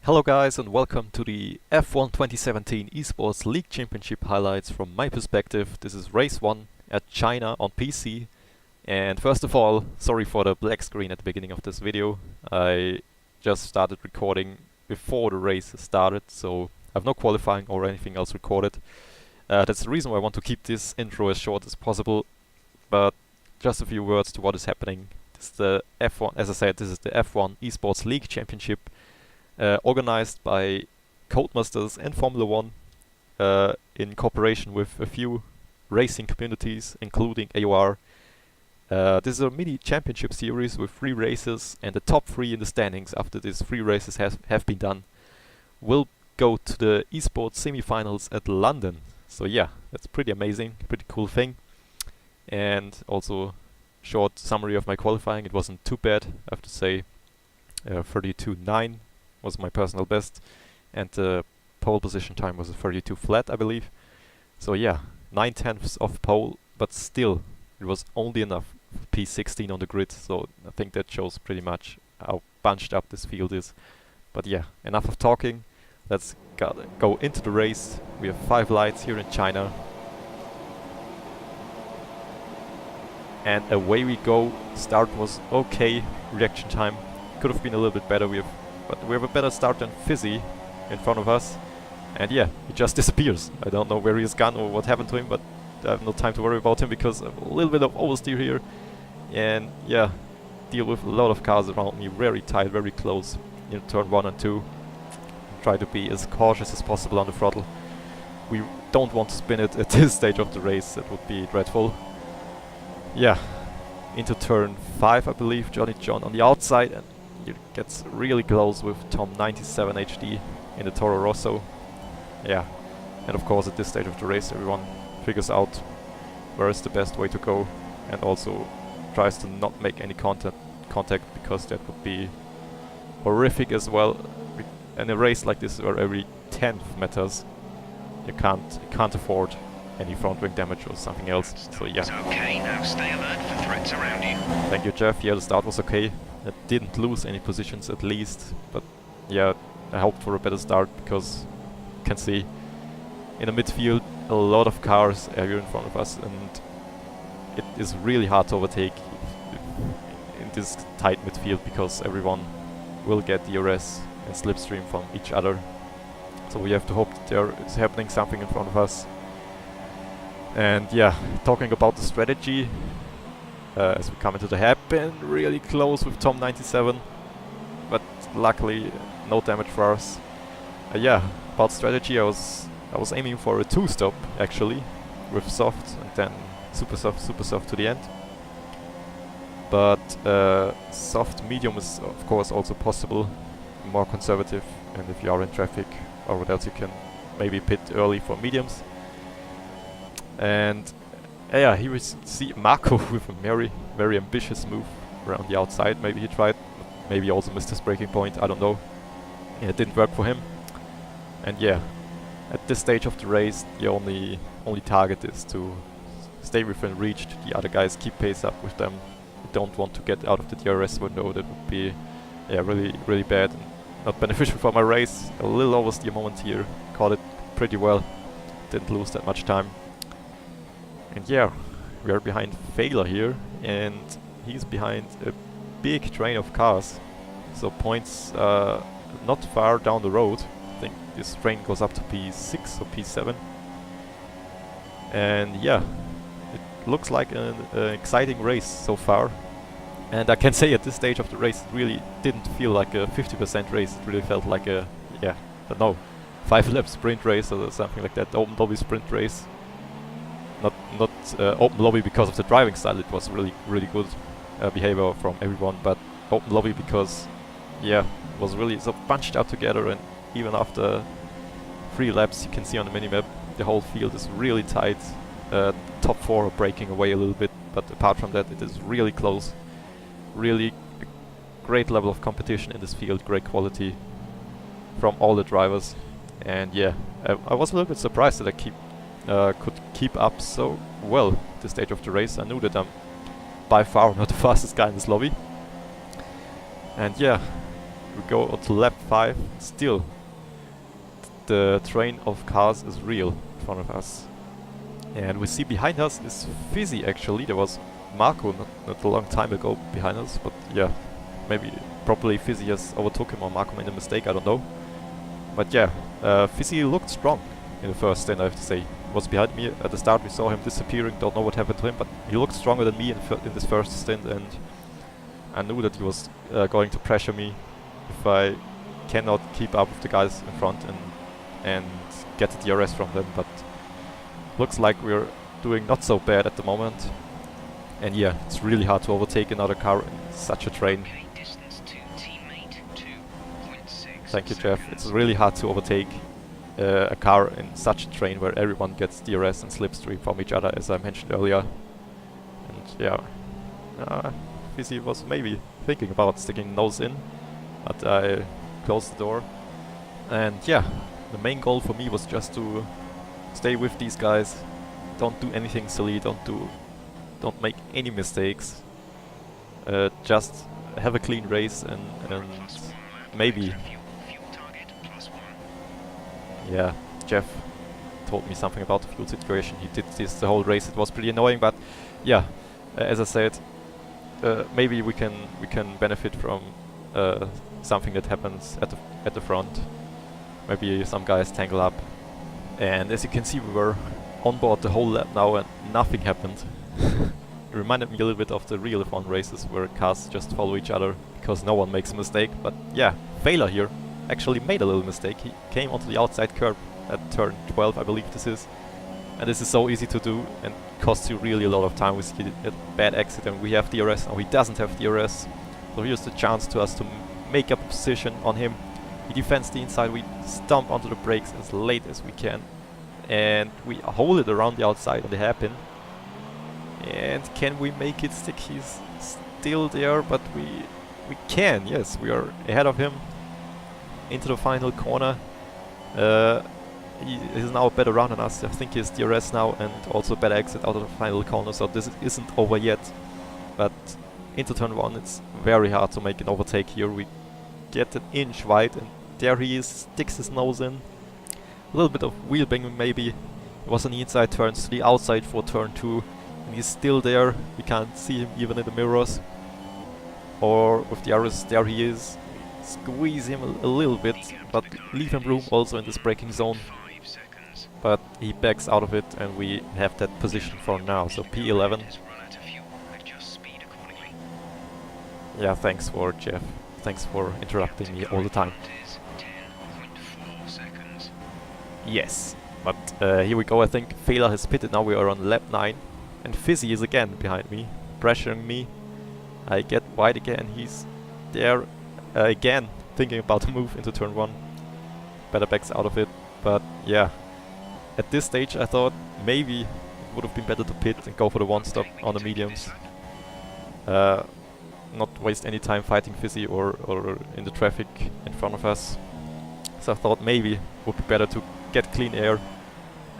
Hello guys and welcome to the F1 2017 Esports League Championship highlights from my perspective. This is race 1 at China on PC. And first of all, sorry for the black screen at the beginning of this video. I just started recording before the race started, so I have no qualifying or anything else recorded. That's the reason why I want to keep this intro as short as possible. But just a few words to what is happening. This is the F1, as I said, this is the F1 Esports League Championship. Organized by Codemasters and Formula One in cooperation with a few racing communities, including AOR. This is a mini championship series with 3 races, and the top 3 in the standings after these 3 races have been done will go to the Esports semi-finals at London. So yeah, that's pretty amazing, pretty cool thing. And also short summary of my qualifying. It wasn't too bad, I have to say. 32.9 was my personal best, and the pole position time was a 32 flat, I believe. So yeah, 9/10 of pole, but still it was only enough for P16 on the grid, so I think that shows pretty much how bunched up this field is. But yeah, enough of talking, let's go into the race. We have 5 lights here in China. And away we go. Start was okay, reaction time could have been a little bit better. But we have a better start than Fizzy in front of us. And yeah, he just disappears. I don't know where he has gone or what happened to him, but I have no time to worry about him because I have a little bit of oversteer here. And yeah, deal with a lot of cars around me, very tight, very close in turn 1 and 2. Try to be as cautious as possible on the throttle. We don't want to spin it at this stage of the race, that would be dreadful. Yeah, into turn 5 I believe, Johnny John on the outside, and it gets really close with Tom 97 HD in the Toro Rosso. Yeah, and of course at this stage of the race everyone figures out where is the best way to go, and also tries to not make any contact because that would be horrific as well. In a race like this where every 10th matters, you can't afford any front wing damage or something else. So yeah. Okay, now stay alert for threats around you. Thank you, Jeff. Yeah, the start was okay. I didn't lose any positions at least, but yeah, I hoped for a better start because you can see in the midfield a lot of cars are here in front of us, and it is really hard to overtake in this tight midfield because everyone will get DRS and slipstream from each other. So we have to hope that there is happening something in front of us. And yeah, talking about the strategy, as we come into the hairpin, really close with Tom 97, but luckily no damage for us. Yeah, about strategy, I was aiming for a 2-stop actually, with soft and then super soft to the end. But soft medium is of course also possible, more conservative, and if you are in traffic or what else, you can maybe pit early for mediums. And yeah, here we see Marco with a very ambitious move around the outside. Maybe he tried, maybe also missed his braking point, I don't know. Yeah, it didn't work for him. And yeah, at this stage of the race, the only target is to stay within reach. The other guys keep pace up with them. You don't want to get out of the DRS window. That would be really bad and not beneficial for my race. A little oversteer moment here, caught it pretty well. Didn't lose that much time. And yeah, we are behind Failer here, and he's behind a big train of cars. So points not far down the road. I think this train goes up to P6 or P7. And yeah, it looks like an exciting race so far. And I can say at this stage of the race, it really didn't feel like a 50% race. It really felt like a, I don't know, 5-lap sprint race or something like that, open lobby sprint race. Not open lobby because of the driving style. It was really good behavior from everyone, but open lobby because it was really so bunched up together, and even after 3 laps you can see on the minimap the whole field is really tight. Top 4 are breaking away a little bit, but apart from that it is really close. Really great level of competition in this field, great quality from all the drivers. And yeah, I was a little bit surprised that I could keep up so well at this stage of the race. I knew that I'm by far not the fastest guy in this lobby. And yeah, We go to lap 5. Still, the train of cars is real in front of us. And we see behind us is Fizzy actually. There was Marco not a long time ago behind us, but yeah, maybe probably Fizzy has overtook him or Marco made a mistake, I don't know. But yeah, Fizzy looked strong in the first stint, I have to say. He was behind me at the start, we saw him disappearing, don't know what happened to him, but he looked stronger than me in this first stint, and I knew that he was going to pressure me if I cannot keep up with the guys in front and get the DRS from them, but looks like we're doing not so bad at the moment. And yeah, it's really hard to overtake another car in such a train. Thank you, Jeff. It's really hard to overtake a car in such a train where everyone gets DRS and slipstream from each other, as I mentioned earlier. And yeah, Fizzy was maybe thinking about sticking nose in, but I closed the door. And yeah, the main goal for me was just to stay with these guys, don't do anything silly, don't make any mistakes, just have a clean race and maybe... Yeah, Jeff told me something about the fuel situation. He did this the whole race. It was pretty annoying, but yeah, as I said, maybe we can benefit from something that happens at the front. Maybe some guys tangle up. And as you can see, we were on board the whole lap now and nothing happened. It reminded me a little bit of the real F1 races where cars just follow each other because no one makes a mistake. But yeah, Failer here actually made a little mistake. He came onto the outside curb at turn 12, I believe this is. And this is so easy to do and costs you really a lot of time. We see a bad exit and we have DRS. Now he doesn't have DRS. So here's the chance to us to make up a position on him. He defends the inside, we stomp onto the brakes as late as we can. And we hold it around the outside on the hairpin. And can we make it stick? He's still there, but we can, yes, we are ahead of him. Into the final corner. He is now a better run than us. I think he has DRS now and also a better exit out of the final corner, so this isn't over yet. But into turn 1 it's very hard to make an overtake here. We get an inch wide and there he is, sticks his nose in. A little bit of wheel banging maybe. He was on the inside turns to the outside for turn 2 and he's still there. We can't see him even in the mirrors. Or with the others, there he is. Squeeze him a little bit, but leave him room also in this braking zone. But he backs out of it and we have that position for now, so P11. Yeah, thanks for Jeff. Thanks for interrupting me all the time. Yes, but here we go. I think Failer has pitted now. We are on lap 9 and Fizzy is again behind me, pressuring me. I get wide again, he's there again, thinking about to move into turn 1. Better backs out of it, but yeah. At this stage I thought maybe it would have been better to pit and go for the one stop on the mediums. Not waste any time fighting Fizzy or in the traffic in front of us. So I thought maybe it would be better to get clean air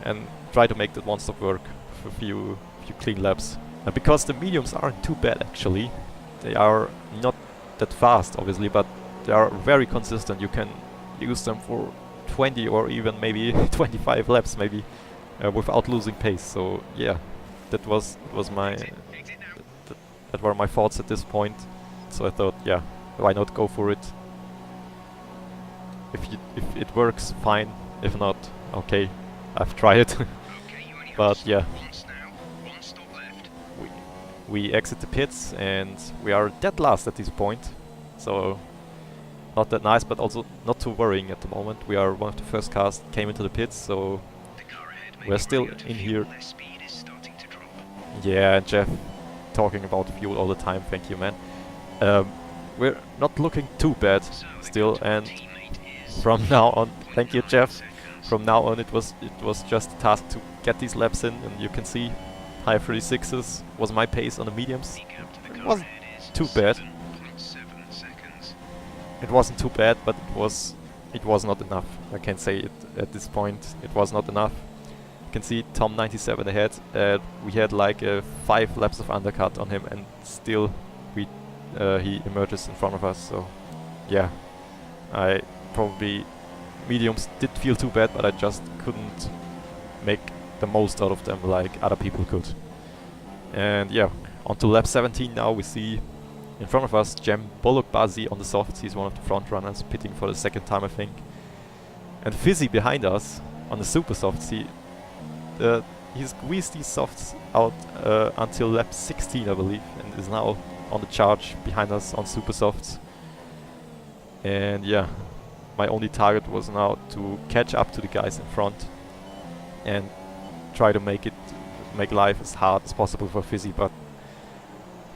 and try to make that one stop work for a few clean laps. Because the mediums aren't too bad actually. They are not that fast obviously, but they are very consistent. You can use them for 20 or even maybe 25 laps maybe without losing pace. So yeah, that were my thoughts at this point. So I thought, yeah, why not go for it? If it works, fine. If not, okay, I've tried it. But yeah, we exit the pits and we are dead last at this point. So not that nice, but also not too worrying at the moment. We are one of the first cars that came into the pits, so we're still in here. Yeah, Jeff talking about fuel all the time, thank you man. We're not looking too bad still, and from now on, thank you Jeff, from now on it was just a task to get these laps in, and you can see high 36s was my pace on the mediums. It wasn't too bad. It wasn't too bad, but it was not enough. I can say it at this point. It was not enough. You can see Tom 97 ahead. We had like 5 laps of undercut on him, and still he emerges in front of us. So yeah, I probably mediums did feel too bad, but I just couldn't make the most out of them like other people could. And yeah, on to lap 17 now. We see in front of us Jem Bolokbazi on the softs. He's one of the front runners, pitting for the second time I think. And Fizzy behind us on the super softs. He squeezed these softs out until lap 16 I believe, and is now on the charge behind us on super softs. And yeah, my only target was now to catch up to the guys in front and try to make life as hard as possible for Fizzy, but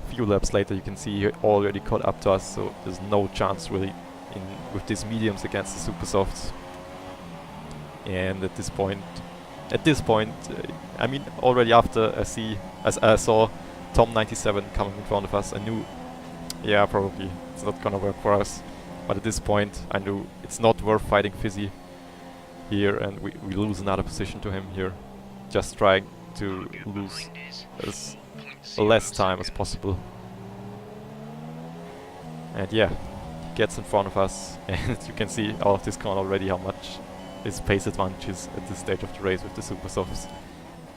a few laps later you can see he already caught up to us, so there's no chance really with these mediums against the super softs. And at this point, I mean, already after I saw Tom 97 coming in front of us, I knew, yeah, probably it's not gonna work for us. But at this point, I knew it's not worth fighting Fizzy here, and we lose another position to him here. Just trying to lose as less time as possible. And yeah, he gets in front of us, and you can see out of this corner already how much his pace advantage is at this stage of the race with the super softs.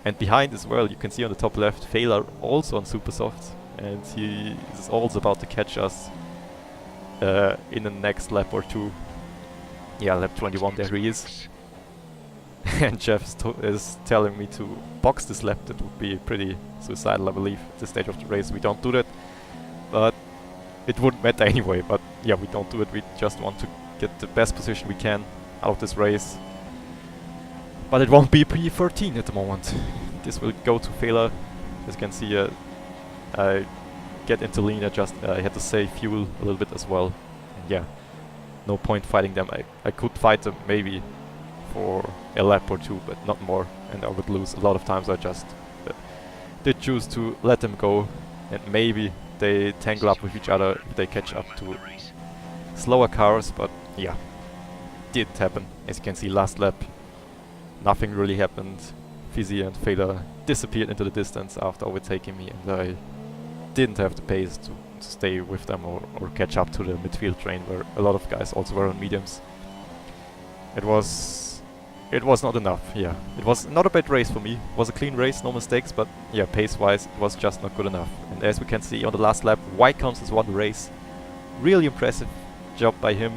And behind as well, you can see on the top left, Failer also on super softs, and he is also about to catch us in the next lap or two. Yeah, lap 21, there he is. And Jeff is telling me to box this lap. That would be pretty suicidal, I believe, at this stage of the race. We don't do that, but it wouldn't matter anyway. But yeah, we don't do it. We just want to get the best position we can out of this race. But it won't be P13 at the moment. This will go to Failer. As you can see, I get into lean. I had to save fuel a little bit as well. And yeah, no point fighting them. I could fight them maybe for a lap or two, but not more, and I would lose a lot of times. I just did choose to let them go, and maybe they tangle up with each other if they catch up to slower cars, but yeah, didn't happen. As you can see, last lap, nothing really happened. Fizzy and Failer disappeared into the distance after overtaking me, and I didn't have the pace to stay with them or catch up to the midfield train where a lot of guys also were on mediums. It was not enough, yeah. It was not a bad race for me. It was a clean race, no mistakes, but yeah, pace-wise, it was just not good enough. And as we can see on the last lap, Whitecounts has won the race. Really impressive job by him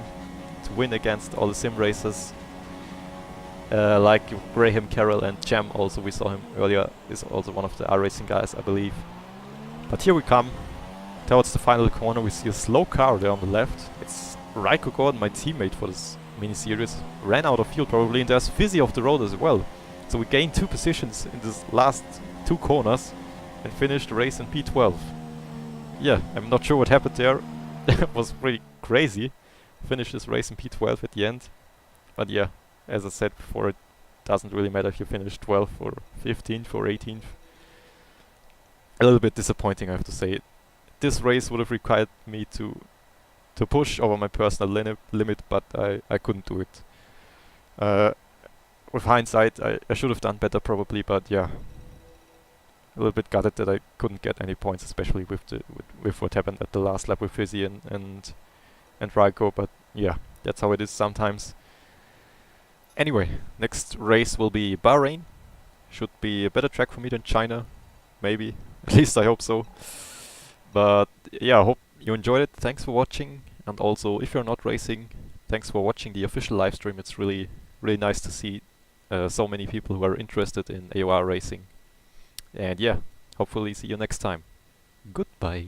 to win against all the sim racers. Like Graham Carroll and Jam, also we saw him earlier, is also one of the iRacing guys, I believe. But here we come, towards the final corner. We see a slow car there on the left. It's Raiko Gordon, my teammate for this mini-series, ran out of fuel probably, and there's Fizzy off the road as well. So we gained 2 positions in this last 2 corners and finished the race in P12. Yeah, I'm not sure what happened there. It was pretty crazy. Finished this race in P12 at the end. But yeah, as I said before, it doesn't really matter if you finish 12th or 15th or 18th. A little bit disappointing, I have to say. This race would have required me to push over my personal limit, but I couldn't do it. With hindsight, I should have done better probably, but yeah, a little bit gutted that I couldn't get any points, especially with what happened at the last lap with Fizzy and Raiko. But yeah, that's how it is sometimes. Anyway, next race will be Bahrain. Should be a better track for me than China, maybe. At least I hope so. But yeah, I hope you enjoyed it. Thanks for watching, and also if you're not racing, thanks for watching the official live stream. It's really nice to see so many people who are interested in AOR racing. And yeah, hopefully see you next time. Goodbye.